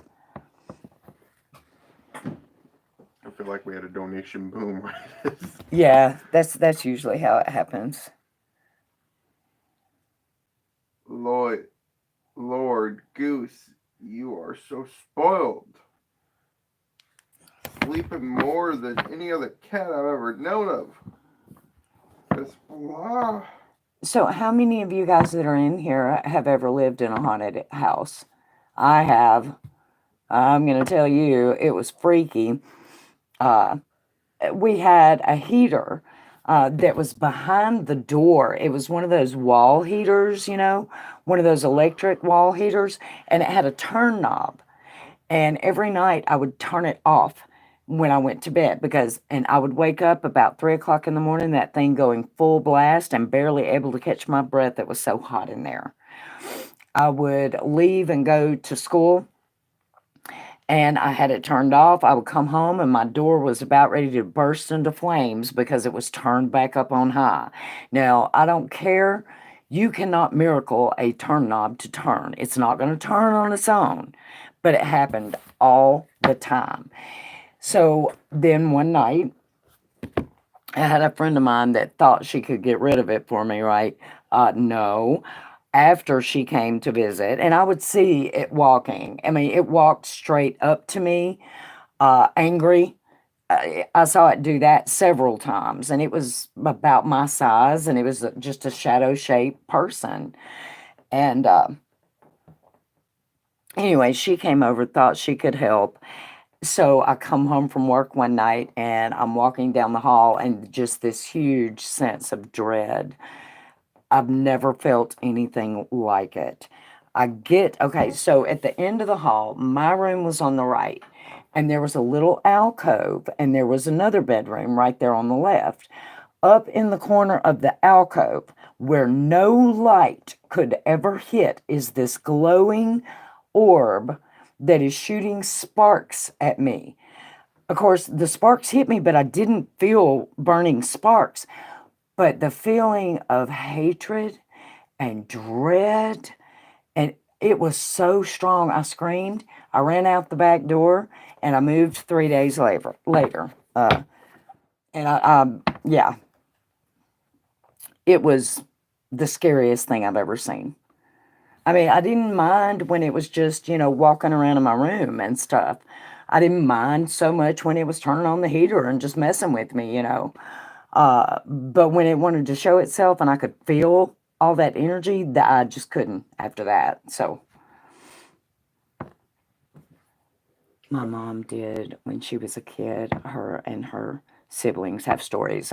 I feel like we had a donation boom right. Yeah, that's usually how it happens. Lord Goose, you are so spoiled. Sleeping more than any other cat I've ever known of. Just blah. So how many of you guys that are in here have ever lived in a haunted house? I have. I'm going to tell you, it was freaky. We had a heater that was behind the door. It was one of those wall heaters, one of those electric wall heaters, and it had a turn knob. And every night I would turn it off when I went to bed and I would wake up about 3 o'clock in the morning, that thing going full blast and barely able to catch my breath. It was so hot in there. I would leave and go to school, and I had it turned off. I would come home and my door was about ready to burst into flames because it was turned back up on high. Now, I don't care. You cannot miracle a turn knob to turn. It's not going to turn on its own, but it happened all the time. So then one night, I had a friend of mine that thought she could get rid of it for me, right? No. After she came to visit, and I would see it walking. I mean, it walked straight up to me, angry. I saw it do that several times, and it was about my size, and it was just a shadow-shaped person. And anyway, she came over, thought she could help. So I come home from work one night, and I'm walking down the hall, and just this huge sense of dread. I've never felt anything like it. Okay, so at the end of the hall, my room was on the right. and there was a little alcove, and there was another bedroom right there on the left. Up in the corner of the alcove, where no light could ever hit, is this glowing orb that is shooting sparks at me. Of course, the sparks hit me, but I didn't feel burning sparks. But the feeling of hatred and dread, and it was so strong, I screamed. I ran out the back door, and I moved 3 days later. Yeah, it was the scariest thing I've ever seen. I mean, I didn't mind when it was just, walking around in my room and stuff. I didn't mind so much when it was turning on the heater and just messing with me. But when it wanted to show itself and I could feel all that energy, that I just couldn't after that. So my mom did when she was a kid. Her and her siblings have stories.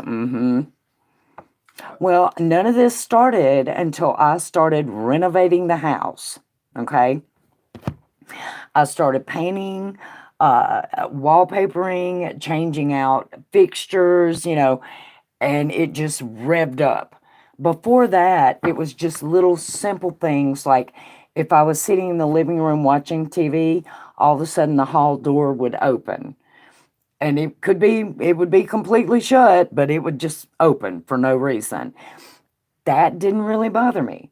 Well, none of this started until I started renovating the house. Okay. I started painting, wallpapering, changing out fixtures, and it just revved up. Before that, it was just little simple things like if I was sitting in the living room watching TV, all of a sudden the hall door would open. And it would be completely shut, but it would just open for no reason. That didn't really bother me.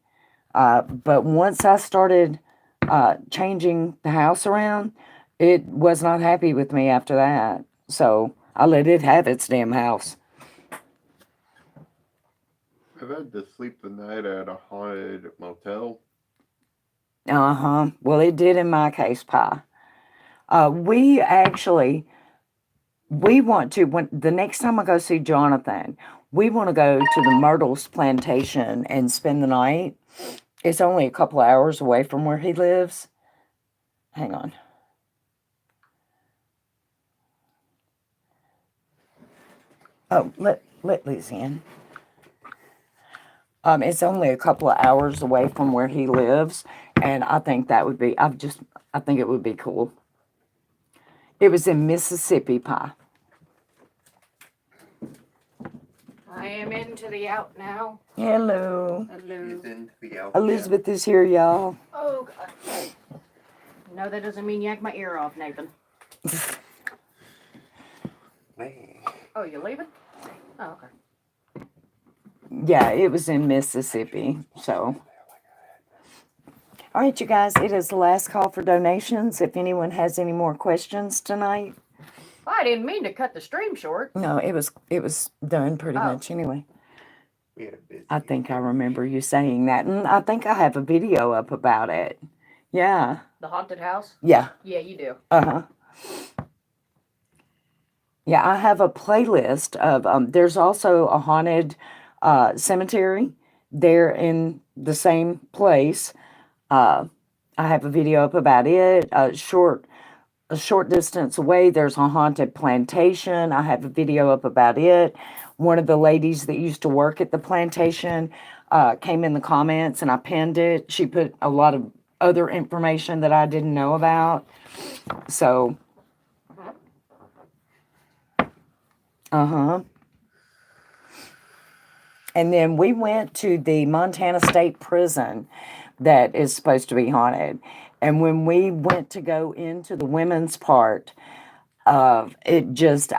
But once I started changing the house around, it was not happy with me after that. So I let it have its damn house. I've had to sleep the night at a haunted motel. Well, it did in my case, Pie. We want to, when the next time I go see Jonathan, we want to go to the Myrtles plantation and spend the night. It's only a couple of hours away from where he lives. Hang on. Oh, let Liz in. It's only a couple of hours away from where he lives, and I think that would be, I think it would be cool. It was in Mississippi, Pie. I am into the out now. Hello. Hello. Elizabeth is here, y'all. Oh, God. No, that doesn't mean yank my ear off, Nathan. Oh, you leaving? Oh, okay. Yeah, it was in Mississippi, so. All right, you guys, it is the last call for donations. If anyone has any more questions tonight. Well, I didn't mean to cut the stream short. No, it was done pretty much anyway. I think I remember you saying that, and I think I have a video up about it. Yeah. The haunted house? Yeah. Yeah, you do. Yeah, I have a playlist of, there's also a haunted cemetery there in the same place. I have a video up about it. A short distance away, there's a haunted plantation. I have a video up about it. One of the ladies that used to work at the plantation came in the comments, and I pinned it. She put a lot of other information that I didn't know about. So, and then we went to the Montana State Prison that is supposed to be haunted. And when we went to go into the women's part, I just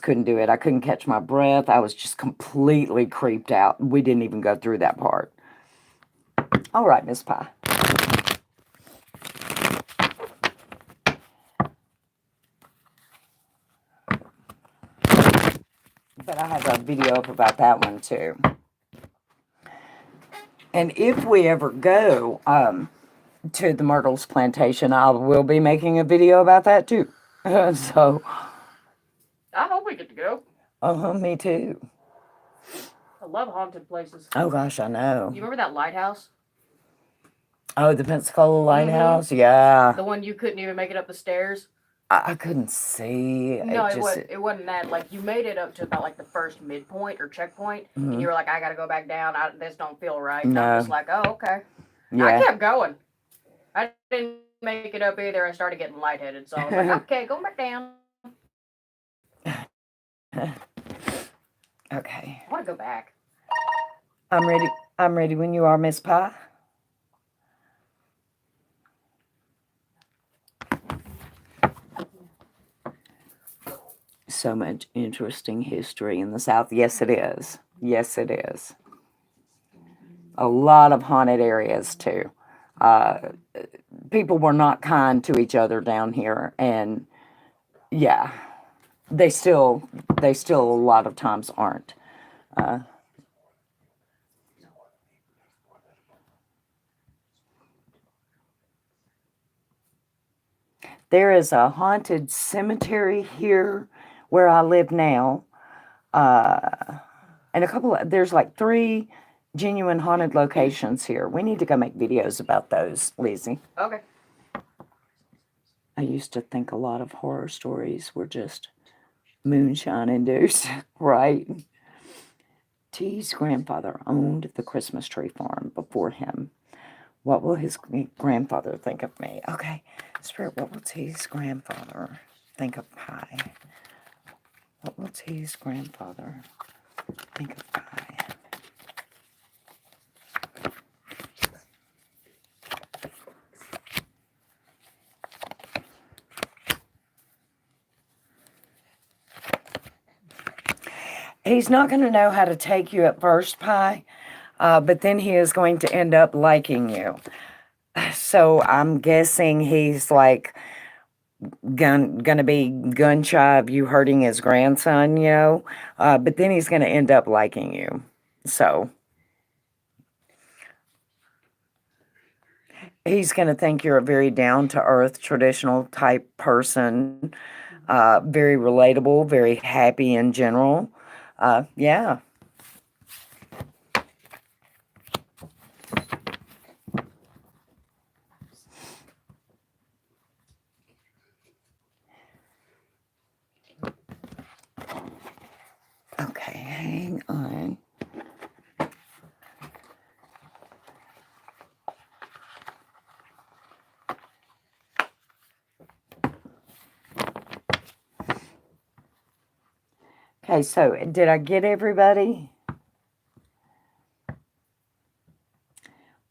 couldn't do it. I couldn't catch my breath. I was just completely creeped out. We didn't even go through that part. All right, Miss Pie. But I have a video up about that one too. And if we ever go to the Myrtles plantation, I will be making a video about that too. So. I hope we get to go. Me too. I love haunted places. Oh gosh, I know. You remember that lighthouse? Oh, the Pensacola Lighthouse? Yeah. The one you couldn't even make it up the stairs? I couldn't see. No, it wasn't that. Like, you made it up to about, like, the first midpoint or checkpoint, and you were like, I gotta go back down. This don't feel right. And No. I was like, oh, okay. Yeah. I kept going. I didn't make it up either. I started getting lightheaded, so I was like, okay, go back down. Okay. I want to go back. I'm ready. I'm ready when you are, Miss Pie. So much interesting history in the South. Yes, it is. Yes, it is. A lot of haunted areas, too. People were not kind to each other down here. And, yeah, they still a lot of times aren't. There is a haunted cemetery here where I live now. And there's like 3 genuine haunted locations here. We need to go make videos about those, Lizzie. Okay. I used to think a lot of horror stories were just moonshine induced, right? T's grandfather owned the Christmas tree farm before him. What will his grandfather think of me? Okay, Spirit, what will T's grandfather think of Pie? What will T's grandfather think of Pie? He's not going to know how to take you at first, Pie, but then he is going to end up liking you. So I'm guessing he's like gonna be gun shy of you hurting his grandson, but then he's gonna end up liking you. So he's gonna think you're a very down to earth, traditional type person, very relatable, very happy in general. Yeah. Okay, hang on. Okay, so did I get everybody?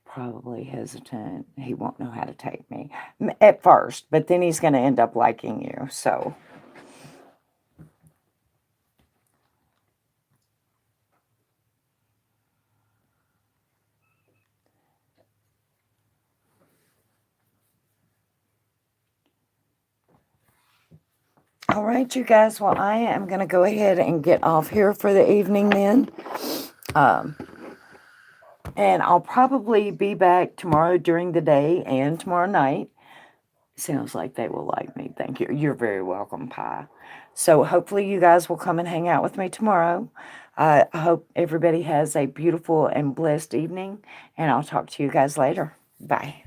Probably hesitant. He won't know how to take me at first, but then he's going to end up liking you. So, all right, you guys. Well, I am going to go ahead and get off here for the evening then. And I'll probably be back tomorrow during the day and tomorrow night. Sounds like they will like me. Thank you. You're very welcome, Pie. So hopefully you guys will come and hang out with me tomorrow. I hope everybody has a beautiful and blessed evening, and I'll talk to you guys later. Bye.